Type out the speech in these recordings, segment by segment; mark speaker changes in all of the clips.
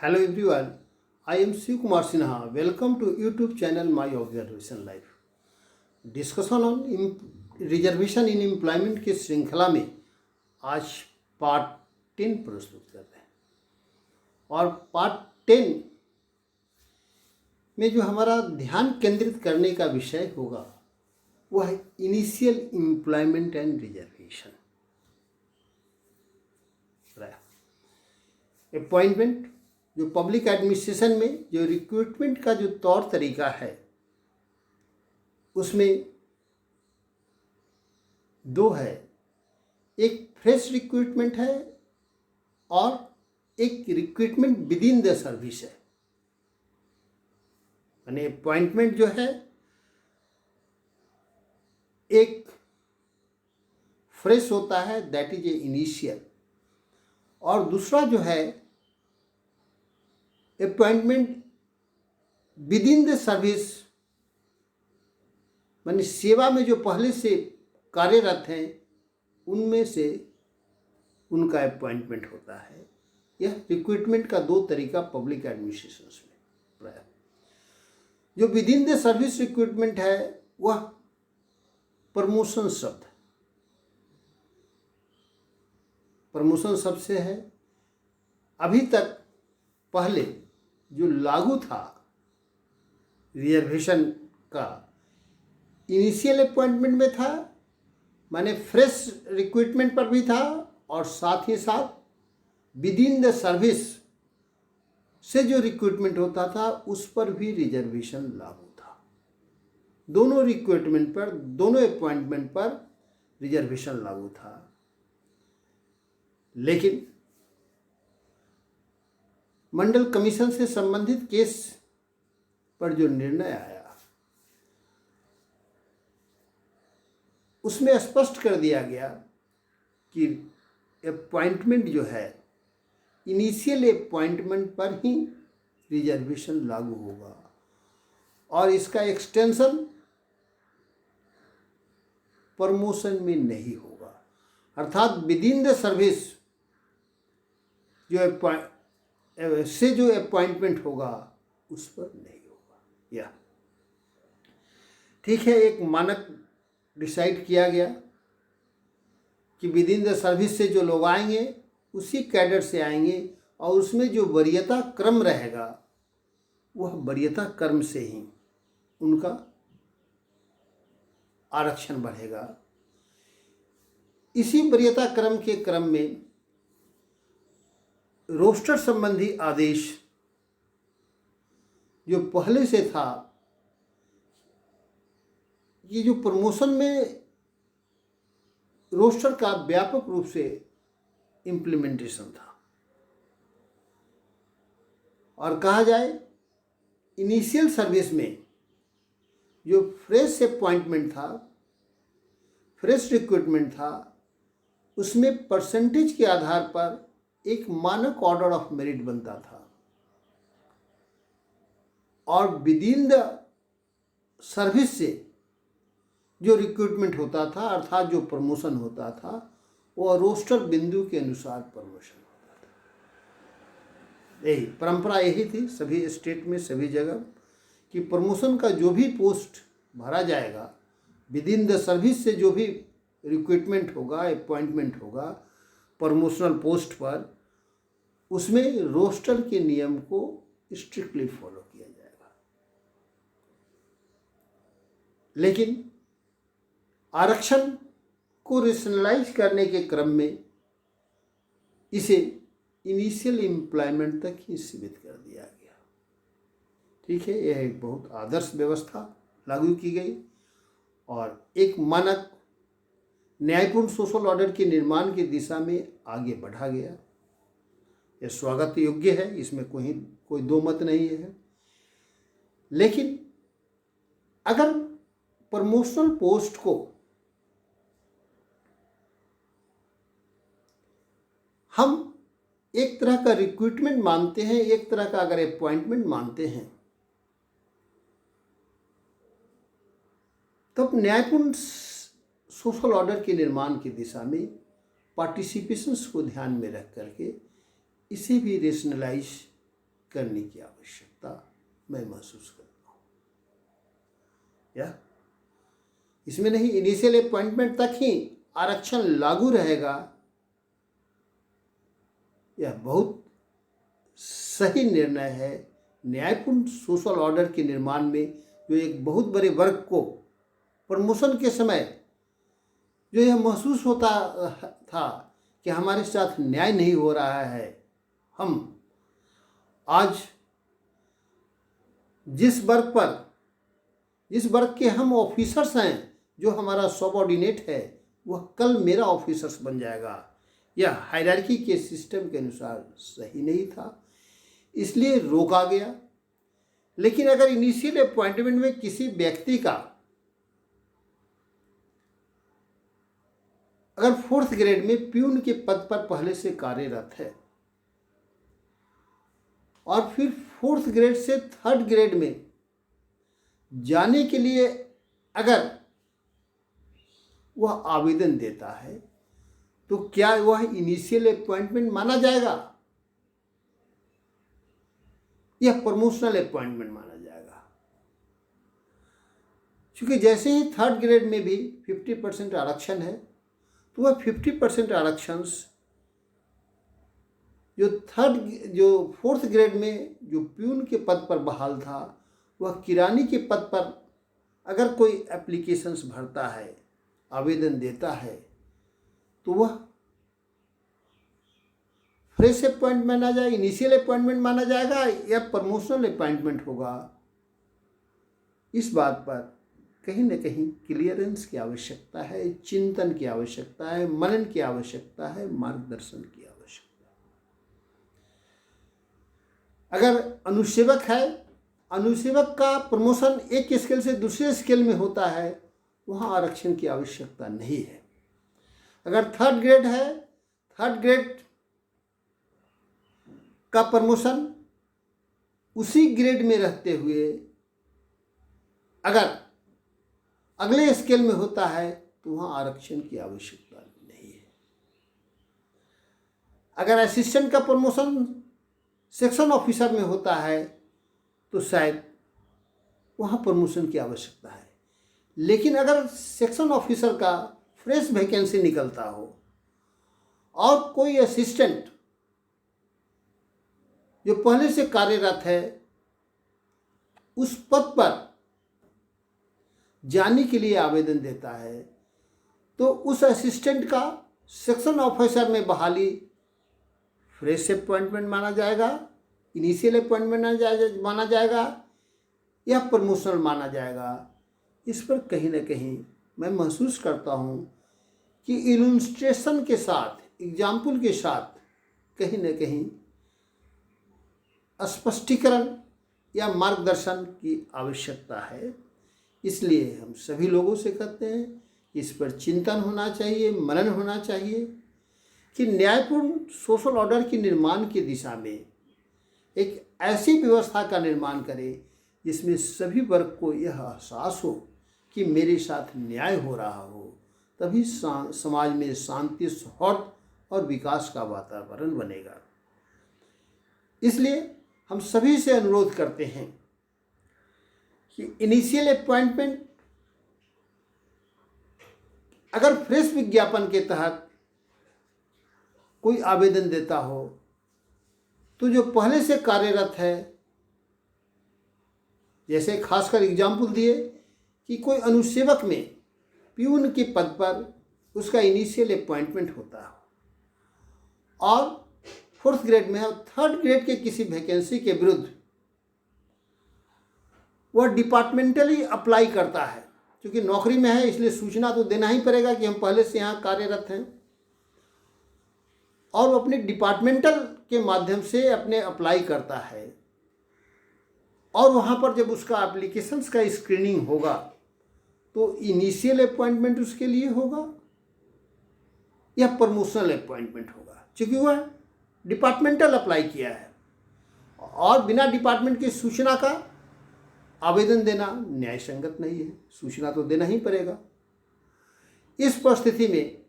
Speaker 1: Hello everyone, I am Shiv Kumar Sinha. Welcome to YouTube channel My Observation Life. Discussion on reservation in employment की श्रृंखला में आज part 10 प्रस्तुत कर रहे हैं। और पार्ट 10 में जो हमारा ध्यान केंद्रित करने का विषय होगा वह है initial employment and reservation. Appointment जो पब्लिक एडमिनिस्ट्रेशन में जो रिक्रूटमेंट का जो तौर तरीका है उसमें दो है, एक फ्रेश रिक्रूटमेंट है और एक recruitment with in the service है। यानी अपॉइंटमेंट जो है एक फ्रेश होता है, दैट इज ए इनिशियल, और दूसरा जो है appointment with in the service, माने सेवा में जो पहले से कार्यरत हैं उनमें से उनका अपॉइंटमेंट होता है। यह रिक्रूटमेंट का दो तरीका पब्लिक एडमिनिस्ट्रेशन में प्राय। जो with in the service recruitment है वह प्रमोशन शब्द, प्रमोशन शब्द से है। अभी तक पहले जो लागू था रिजर्वेशन का, इनिशियल अपॉइंटमेंट में था, माने फ्रेश रिक्रूटमेंट पर भी था, और साथ ही साथ विद इन द सर्विस से जो रिक्रूटमेंट होता था उस पर भी रिजर्वेशन लागू था। दोनों रिक्रूटमेंट पर, दोनों अपॉइंटमेंट पर रिजर्वेशन लागू था। लेकिन मंडल कमीशन से संबंधित केस पर जो निर्णय आया उसमें स्पष्ट कर दिया गया कि अपॉइंटमेंट जो है इनिशियल अपॉइंटमेंट पर ही रिजर्वेशन लागू होगा और इसका एक्सटेंशन प्रमोशन में नहीं होगा। अर्थात विद इन द सर्विस जो अपॉइंटमेंट होगा उस पर नहीं होगा। या ठीक है, एक मानक डिसाइड किया गया कि विद इन द सर्विस से जो लोग आएंगे उसी कैडर से आएंगे, और उसमें जो वरीयता क्रम रहेगा वह वरीयता क्रम से ही उनका आरक्षण बढ़ेगा। इसी वरीयता क्रम के क्रम में रोस्टर संबंधी आदेश जो पहले से था, ये जो प्रमोशन में रोस्टर का व्यापक रूप से इम्प्लीमेंटेशन था, और कहा जाए इनिशियल सर्विस में जो फ्रेश अपॉइंटमेंट था, फ्रेश रिक्रूटमेंट था, उसमें परसेंटेज के आधार पर एक मानक ऑर्डर ऑफ मेरिट बनता था, और विद इन द सर्विस से जो रिक्रूटमेंट होता था, अर्थात जो प्रमोशन होता था, वह रोस्टर बिंदु के अनुसार प्रमोशन होता था। यही परंपरा यही थी सभी स्टेट में, सभी जगह, कि प्रमोशन का जो भी पोस्ट भरा जाएगा, विद इन द सर्विस से जो भी रिक्रूटमेंट होगा, अपॉइंटमेंट होगा प्रमोशनल पोस्ट पर, उसमें रोस्टर के नियम को स्ट्रिक्टली फॉलो किया जाएगा। लेकिन आरक्षण को रेशनलाइज करने के क्रम में इसे इनिशियल एम्प्लॉयमेंट तक ही सीमित कर दिया गया। ठीक है, यह एक बहुत आदर्श व्यवस्था लागू की गई और एक मानक न्यायपूर्ण सोशल ऑर्डर के निर्माण की दिशा में आगे बढ़ा गया। यह स्वागत योग्य है, इसमें कोई दो मत नहीं है। लेकिन अगर प्रमोशनल पोस्ट को हम एक तरह का रिक्रूटमेंट मानते हैं, एक तरह का अगर अपॉइंटमेंट मानते हैं, तो न्यायपूर्ण सोशल ऑर्डर के निर्माण की दिशा में पार्टिसिपेशंस को ध्यान में रख करके इसे भी रेशनलाइज करने की आवश्यकता मैं महसूस करता हूँ। या इसमें नहीं, इनिशियल अपॉइंटमेंट तक ही आरक्षण लागू रहेगा, यह बहुत सही निर्णय है। न्यायपूर्ण सोशल ऑर्डर के निर्माण में जो एक बहुत बड़े वर्ग को प्रमोशन के समय जो यह महसूस होता था कि हमारे साथ न्याय नहीं हो रहा है, हम आज जिस वर्ग के हम ऑफिसर्स हैं, जो हमारा सबऑर्डिनेट है, वह कल मेरा ऑफिसर्स बन जाएगा। यह हायरार्की के सिस्टम के अनुसार सही नहीं था, इसलिए रोका गया। लेकिन अगर इनिशियल अपॉइंटमेंट में किसी व्यक्ति का अगर 4th ग्रेड में प्यून के पद पर पहले से कार्यरत है और फिर 4th ग्रेड से 3rd ग्रेड में जाने के लिए अगर वह आवेदन देता है, तो क्या वह इनिशियल अपॉइंटमेंट माना जाएगा या प्रमोशनल अपॉइंटमेंट माना जाएगा? क्योंकि जैसे ही 3rd ग्रेड में भी 50% आरक्षण है, तो वह 50% आरक्षण जो 4th ग्रेड में जो प्यून के पद पर बहाल था, वह किरानी के पद पर अगर कोई एप्लीकेशंस भरता है, आवेदन देता है, तो वह फ्रेश अपॉइंटमेंट माना जाएगा, इनिशियल अपॉइंटमेंट माना जाएगा या प्रमोशनल अपॉइंटमेंट होगा। इस बात पर कहीं न कहीं क्लियरेंस की आवश्यकता है, चिंतन की आवश्यकता है, मनन की आवश्यकता है, मार्गदर्शन की आवश्यकता है। अगर अनुसेवक है, अनुसेवक का प्रमोशन एक स्केल से दूसरे स्केल में होता है, वहाँ आरक्षण की आवश्यकता नहीं है। अगर 3rd ग्रेड है, 3rd ग्रेड का प्रमोशन उसी ग्रेड में रहते हुए अगर अगले स्केल में होता है, तो वहाँ आरक्षण की आवश्यकता नहीं है। अगर असिस्टेंट का प्रमोशन सेक्शन ऑफिसर में होता है, तो शायद वहाँ प्रमोशन की आवश्यकता है। लेकिन अगर सेक्शन ऑफिसर का फ्रेश वैकेंसी निकलता हो और कोई असिस्टेंट जो पहले से कार्यरत है उस पद पर जाने के लिए आवेदन देता है, तो उस असिस्टेंट का सेक्शन ऑफिसर में बहाली फ्रेश अपॉइंटमेंट माना जाएगा, इनिशियल अपॉइंटमेंट माना जाएगा या प्रमोशनल माना जाएगा। इस पर कहीं ना कहीं मैं महसूस करता हूँ कि इलस्ट्रेशन के साथ, एग्जाम्पल के साथ कहीं ना कहीं स्पष्टीकरण या मार्गदर्शन की आवश्यकता है। इसलिए हम सभी लोगों से कहते हैं कि इस पर चिंतन होना चाहिए, मनन होना चाहिए कि न्यायपूर्ण सोशल ऑर्डर के निर्माण की दिशा में एक ऐसी व्यवस्था का निर्माण करें जिसमें सभी वर्ग को यह एहसास हो कि मेरे साथ न्याय हो रहा हो। तभी समाज में शांति, सौहार्द और विकास का वातावरण बनेगा। इसलिए हम सभी से अनुरोध करते हैं कि इनिशियल अपॉइंटमेंट अगर फ्रेश विज्ञापन के तहत कोई आवेदन देता हो, तो जो पहले से कार्यरत है, जैसे खासकर एग्जाम्पल दिए कि कोई अनुसेवक में प्यून के पद पर उसका इनिशियल अपॉइंटमेंट होता हो और 4th ग्रेड में है, 3rd ग्रेड के किसी वैकेंसी के विरुद्ध वह डिपार्टमेंटली अप्लाई करता है, क्योंकि नौकरी में है इसलिए सूचना तो देना ही पड़ेगा कि हम पहले से यहाँ कार्यरत हैं, और वो अपने डिपार्टमेंटल के माध्यम से अपने अप्लाई करता है। और वहाँ पर जब उसका एप्लीकेशंस का स्क्रीनिंग होगा, तो इनिशियल अपॉइंटमेंट उसके लिए होगा या प्रमोशनल अपॉइंटमेंट होगा, क्योंकि वह डिपार्टमेंटल अप्लाई किया है और बिना डिपार्टमेंट की सूचना का आवेदन देना न्याय संगत नहीं है। सूचना तो देना ही पड़ेगा। इस परिस्थिति में,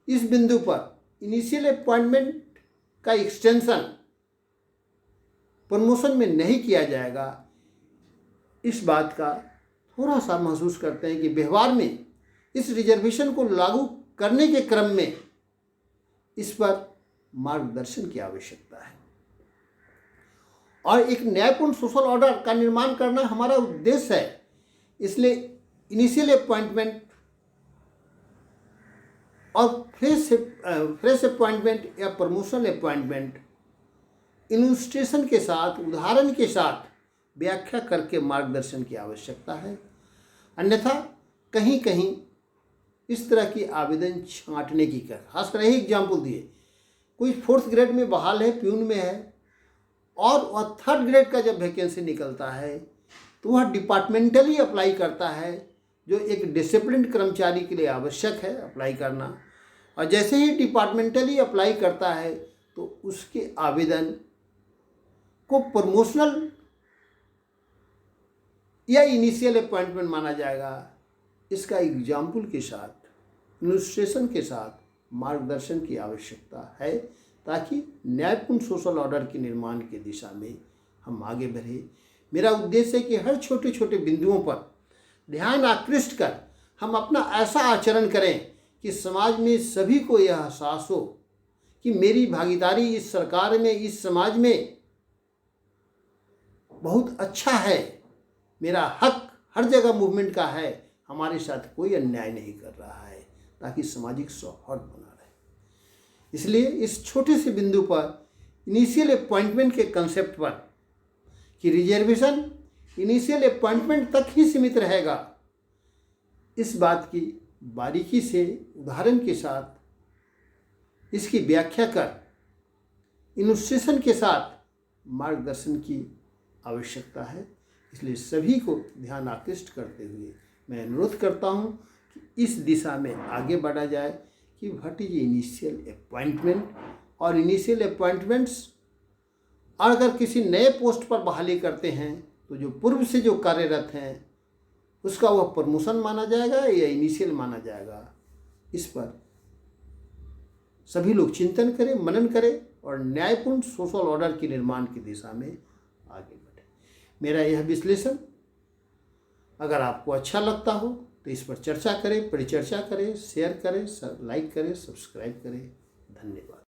Speaker 1: इस बिंदु पर इनिशियल अपॉइंटमेंट का एक्सटेंशन प्रमोशन में नहीं किया जाएगा, इस बात का थोड़ा सा महसूस करते हैं कि व्यवहार में इस रिजर्वेशन को लागू करने के क्रम में इस पर मार्गदर्शन की आवश्यकता है। और एक न्यायपूर्ण सोशल ऑर्डर का निर्माण करना हमारा उद्देश्य है। इसलिए इनिशियल अपॉइंटमेंट और फ्रेश अपॉइंटमेंट या प्रमोशन अपॉइंटमेंट इलस्ट्रेशन के साथ, उदाहरण के साथ व्याख्या करके मार्गदर्शन की आवश्यकता है। अन्यथा कहीं कहीं इस तरह की आवेदन छांटने की खासकर यही एग्जाम्पल दिए, कोई 4th ग्रेड में बहाल है, प्यून में है, और वह 3rd ग्रेड का जब वैकेंसी निकलता है तो वह डिपार्टमेंटली अप्लाई करता है, जो एक डिसिप्लिन कर्मचारी के लिए आवश्यक है अप्लाई करना। और जैसे ही डिपार्टमेंटली अप्लाई करता है तो उसके आवेदन को प्रमोशनल या इनिशियल अपॉइंटमेंट माना जाएगा। इसका एग्जाम्पल के साथ, इलस्ट्रेशन के साथ मार्गदर्शन की आवश्यकता है, ताकि न्यायपूर्ण सोशल ऑर्डर के निर्माण की दिशा में हम आगे बढ़े। मेरा उद्देश्य है कि हर छोटे छोटे बिंदुओं पर ध्यान आकृष्ट कर हम अपना ऐसा आचरण करें कि समाज में सभी को यह एहसास हो कि मेरी भागीदारी इस सरकार में, इस समाज में बहुत अच्छा है, मेरा हक हर जगह मूवमेंट का है, हमारे साथ कोई अन्याय नहीं कर रहा है, ताकि सामाजिक सौहार्द बना रहे। इसलिए इस छोटे से बिंदु पर, इनिशियल अपॉइंटमेंट के कंसेप्ट पर, कि रिजर्वेशन इनिशियल अपॉइंटमेंट तक ही सीमित रहेगा, इस बात की बारीकी से, उदाहरण के साथ इसकी व्याख्या कर इलस्ट्रेशन के साथ मार्गदर्शन की आवश्यकता है। इसलिए सभी को ध्यान आकृष्ट करते हुए मैं अनुरोध करता हूँ कि इस दिशा में आगे बढ़ा जाए कि व्हाट इज इनिशियल अपॉइंटमेंट, और इनिशियल अपॉइंटमेंट्स अगर किसी नए पोस्ट पर बहाली करते हैं तो जो पूर्व से जो कार्यरत हैं उसका वह प्रमोशन माना जाएगा या इनिशियल माना जाएगा। इस पर सभी लोग चिंतन करें, मनन करें और न्यायपूर्ण सोशल ऑर्डर के निर्माण की दिशा में आगे बढ़े। मेरा यह विश्लेषण अगर आपको अच्छा लगता हो तो इस पर चर्चा करें, परिचर्चा करें, शेयर करें, लाइक करें, सब्सक्राइब करें। धन्यवाद।